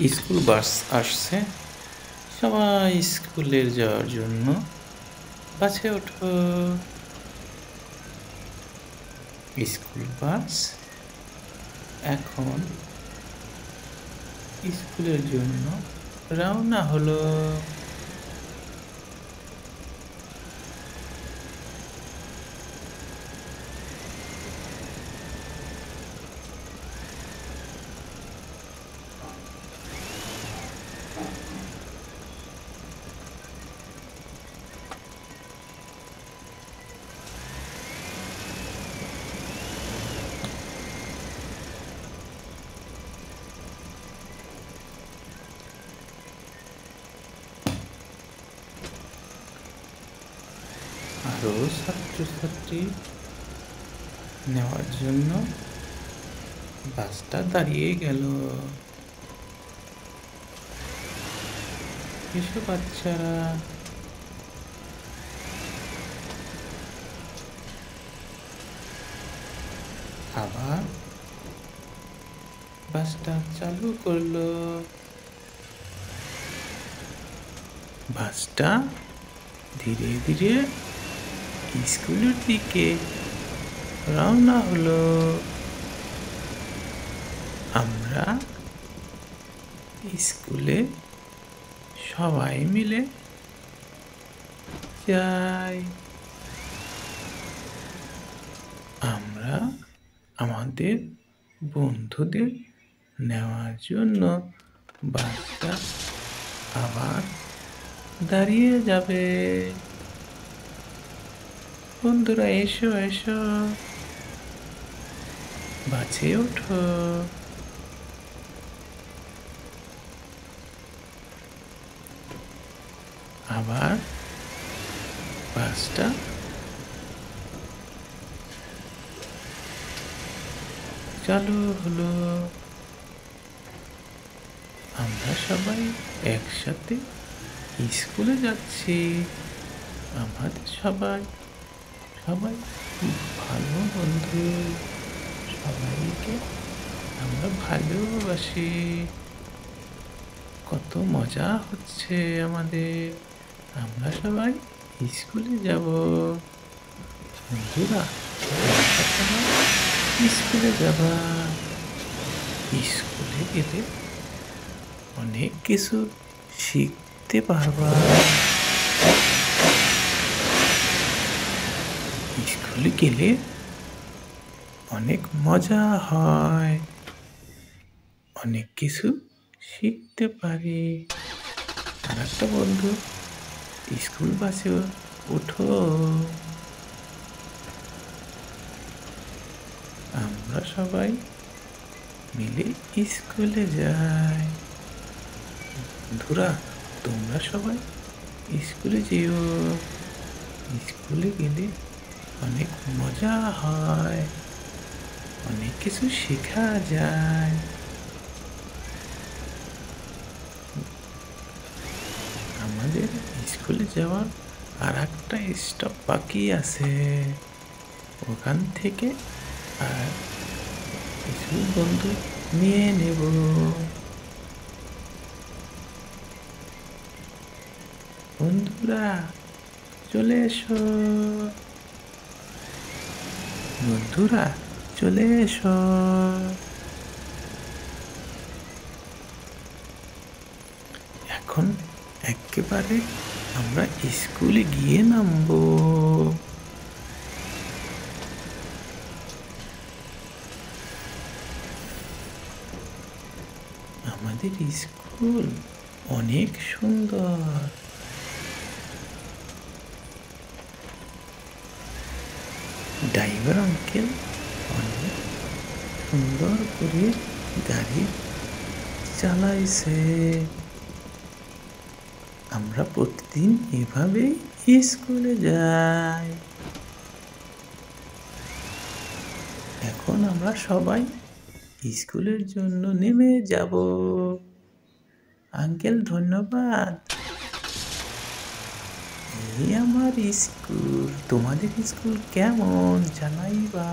School bus আসছে, সবাই স্কুলে যাওয়ার জন্য বাসে ওঠো। স্কুল বাস এখন স্কুলের জন্য রওনা হলো। আরো ছাত্রছাত্রী নেওয়ার জন্য বাসটা দাঁড়িয়ে গেল। এসো বাচ্চারা, আবার বাসটা চালু করলো। বাসটা ধীরে ধীরে স্কুলের দিকে রওনা হলো। আমরা স্কুলে সবাই মিলে যাই। আমরা আমাদের বন্ধুদের নেওয়ার জন্য বাসটা আবার দাঁড়িয়ে যাবে। বন্ধুরা এসো এসো, বাসে ওঠো। আবার বাসটা চালু হলো। আমরা সবাই একসাথে স্কুলে যাচ্ছি। আমাদের সবাই খুব ভালো বন্ধু। সবাইকে আমরা ভালোবাসি। কত মজা হচ্ছে আমাদের। আমরা সবাই স্কুলে যাব। বন্ধুরা, স্কুলে যাবা। স্কুলে গেলে অনেক কিছু শিখতে পারবা। স্কুলে গেলে অনেক মজা হয়, অনেক কিছু শিখতে পারি। আর একটা বন্ধু, স্কুল বাসে ওঠো। আমরা সবাই মিলে স্কুলে যাই। বন্ধুরা, তোমরা সবাই স্কুলে যেও। স্কুলে গেলে অনেক মজা হয়, অনেক কিছু শেখা যায়। আমাদের স্কুলে যাওয়ার আর একটা স্টপ বাকি আছে। ওখান থেকে আর কিছু বন্ধু নিয়ে নেব। বন্ধুরা চলে এসো। বন্ধুরা চলে এসো। এখন একেবারে আমরা স্কুলে গিয়ে নামবো। আমাদের স্কুল অনেক সুন্দর। ড্রাইভার আঙ্কেল অনেক সুন্দর করে গাড়ি চালাইছে। আমরা প্রতিদিন এভাবেই স্কুলে যাই। এখন আমরা সবাই স্কুলের জন্য নেমে যাব। আঙ্কেল ধন্যবাদ। এই আমার স্কুল। তোমাদের স্কুল কেমন জানাইবা।